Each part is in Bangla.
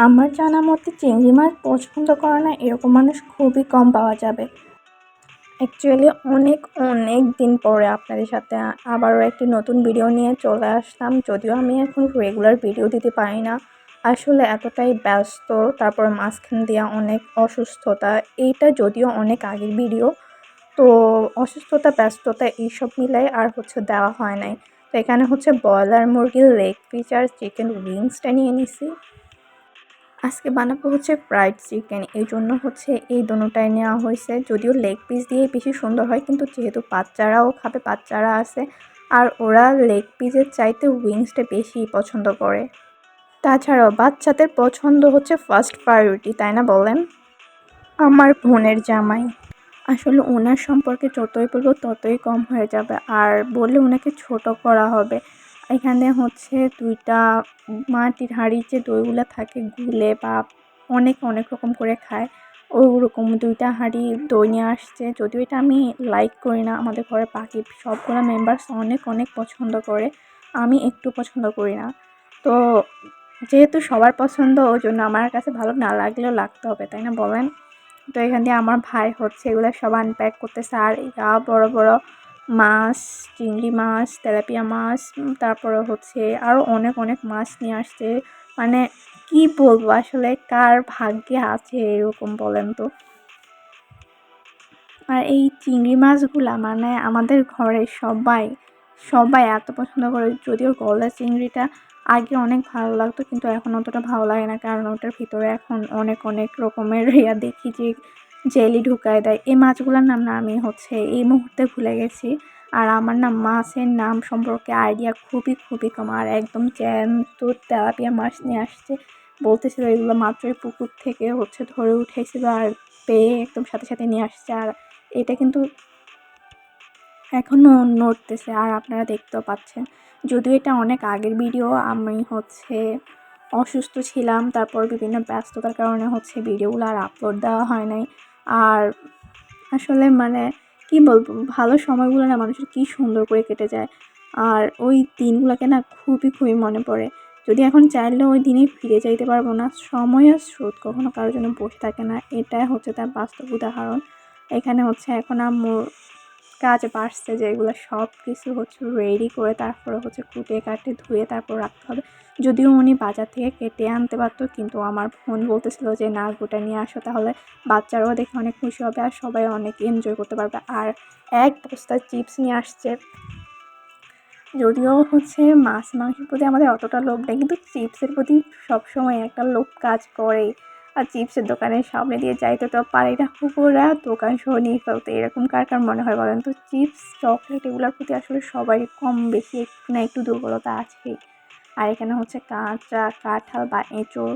আমার জানা মতে চিংড়ি মাছ পছন্দ করে না এরকম মানুষ খুবই কম পাওয়া যাবে। অ্যাকচুয়ালি অনেক অনেক দিন পরে আপনাদের সাথে আবারও একটি নতুন ভিডিও নিয়ে চলে আসলাম। যদিও আমি এখন রেগুলার ভিডিও দিতে পারি না, আসলে এতটাই ব্যস্ত, তারপর মাঝখান দিয়ে অনেক অসুস্থতা। এইটা যদিও অনেক আগের ভিডিও, তো অসুস্থতা ব্যস্ততা এইসব মিলাই আর দেওয়া হয় নাই। তো এখানে ব্রয়লার মুরগির লেগ পিস আর চিকেন উইংসটা নিয়ে নিছি। আজকে বানাবো ফ্রাইড চিকেন, এই জন্য এই দোনোটাই নেওয়া হয়েছে। যদিও লেগ পিস দিয়ে বেশি সুন্দর হয়, কিন্তু যেহেতু বাচ্চারাও খাবে, বাচ্চারা আছে, আর ওরা লেগ পিসের চাইতে উইংসটা বেশি পছন্দ করে। তাছাড়াও বাচ্চাদের পছন্দ ফার্স্ট প্রায়োরিটি, তাই না বলেন? আমার বোনের জামাই, আসলে ওনার সম্পর্কে যতই বলবো ততই কম হয়ে যাবে, আর বললে ওনাকে ছোট করা হবে। এখানে দুইটা মাটির হাঁড়ির যে দইগুলো থাকে গুলে বা অনেক অনেক রকম করে খায়, ওরকম দুইটা হাঁড়ি দই নিয়ে আসছে। যদিও এটা আমি লাইক করি না, আমাদের ঘরে বাকি সবগুলো মেম্বার্স অনেক অনেক পছন্দ করে, আমি একটু পছন্দ করি না। তো যেহেতু সবার পছন্দ, ওই জন্য আমার কাছে ভালো না লাগলেও লাগতে হবে, তাই না বলেন? তো এখান দিয়ে আমার ভাই এগুলো সব আনপ্যাক করতেছে। আর বড় বড় মাছ, চিংড়ি মাছ, তেলাপিয়া মাছ, তারপরে আরও অনেক অনেক মাছ নিয়ে আসছে। মানে কি বলবো, আসলে কার ভাগ্যে আছে এরকম বলেন তো। আর এই চিংড়ি মাছগুলা আমাদের ঘরে সবাই সবাই এত পছন্দ করে। যদিও গলদা চিংড়িটা আগে অনেক ভালো লাগতো, কিন্তু এখন অতটা ভালো লাগে না, কারণ ওটার ভিতরে এখন অনেক অনেক রকমের দেখি যে জেলি ঢুকায় দেয়। এই মাছগুলোর নাম না আমি এই মুহূর্তে ভুলে গেছি। আর আমার মাছের নাম সম্পর্কে আইডিয়া খুবই খুবই কম। আর একদম জ্যান্ত তেলাপিয়া মাছ নিয়ে আসছে, বলতেছিল এগুলো মাত্রই পুকুর থেকে ধরে উঠেছিল, আর পেয়ে একদম সাথে সাথে নিয়ে আসছে। আর এটা কিন্তু এখনও নড়তেছে, আর আপনারা দেখতেও পাচ্ছেন। যদিও এটা অনেক আগের ভিডিও, আমি অসুস্থ ছিলাম, তারপর বিভিন্ন ব্যস্ততার কারণে ভিডিওগুলো আর আপলোড দেওয়া হয় নাই। আর আসলে কি বলবো, ভালো সময়গুলো না মানুষের কি সুন্দর করে কেটে যায়, আর ওই দিনগুলোকে না খুবই খুবই মনে পড়ে। যদি এখন চাইলেও ওই দিনে ফিরে যাইতে পারবো না। সময় আর স্রোত কখনো কারোর জন্য বসে থাকে না, এটাই তার বাস্তব উদাহরণ। এখানে এখন আম্মুর কাজ বাড়ছে, যে এগুলো সব কিছু রেডি করে তারপরে কুটে কাটে ধুয়ে তারপর রাখতে হবে। যদিও উনি বাজার থেকে কেটে আনতে পারতো, কিন্তু আমার বোন বলতেছিল যে না, গোটা নিয়ে আসো, তাহলে বাচ্চারাও দেখে অনেক খুশি হবে আর সবাই অনেক এনজয় করতে পারবে। আর এক বস্তা চিপস নিয়ে আসছে। যদিও মাছ মাংসের প্রতি আমাদের অতটা লোভ নেই, কিন্তু চিপসের প্রতি সবসময় একটা লোভ কাজ করে। আর চিপসের দোকানের সামনে দিয়ে যাইতে তো পারি না, পুকুরা দোকান সহ নিয়ে ফেলতে, এরকম কার কার মনে হয় বলেন তো? চিপস, চকলেট এগুলোর প্রতি আসলে সবারই কম বেশি একটু না একটু দুর্বলতা আছেই। আর এখানে কাঁচা কাঁঠাল বা এঁচোড়,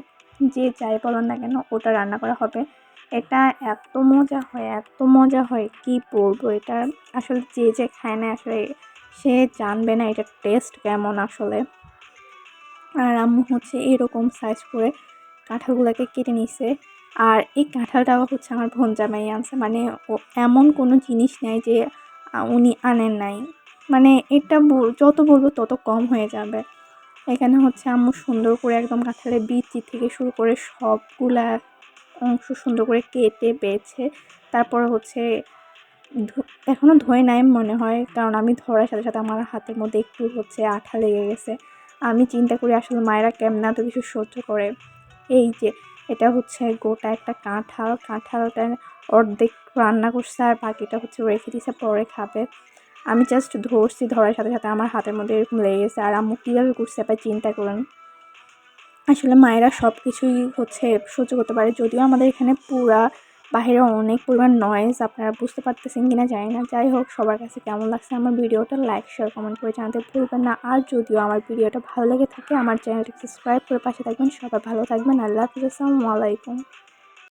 যে যাই বলেন না কেন, ওটা রান্না করা হবে। এটা এত মজা হয়, এত মজা হয়, কি বলবো। এটা আসলে যে যে খায় না আসলে সে জানবে না এটার টেস্ট কেমন আসলে। আর আম্মু এরকম সাইজ করে কাঁঠালগুলোকে কেটে নিছে। আর এই কাঁঠালটাও আমার বোন জামাই আনছে, ও এমন কোনো জিনিস নেই যে উনি আনেন নাই। এটা যত বলবো তত কম হয়ে যাবে। এখানে আম্মু সুন্দর করে একদম কাঁঠালের বিচি থেকে শুরু করে সবগুলা অংশ সুন্দর করে কেটে বেছে, তারপর এখনও ধোয় নাই মনে হয়, কারণ আমি ধরার সাথে সাথে আমার হাতের মধ্যে একটু আঠা লেগে গেছে। আমি চিন্তা করি আসলে মায়েরা কেমন এত কিছু সহ্য করে। এই যে এটা গোটা একটা কাঁঠালটা অর্ধেক রান্না করছে, আর বাকিটা রেখে দিছে, পরে খাবে। আমি জাস্ট ধরছি, ধরার সাথে সাথে আমার হাতের মধ্যে এরকম লেগে গেছে। আর আম্মু কীভাবে করছে আপনি চিন্তা করেন। আসলে মায়েরা সব কিছুই সহ্য করতে পারে। যদিও আমাদের এখানে পুরা বাহিরে অনেক পরিমাণ নয়েজ, আপনারা বুঝতে পারতেছেন কিনা জানি না। যাই হোক, সবার কাছে কেমন লাগছে আমার ভিডিওটা লাইক শেয়ার কমেন্ট করে জানাতে ভুলবেন না। আর যদিও আমার ভিডিওটা ভালো লেগে থাকে, আমার চ্যানেলটি সাবস্ক্রাইব করে পাশে থাকবেন। সবাই ভালো থাকবেন। আল্লাহ হাফিজ, আসসালামু আলাইকুম।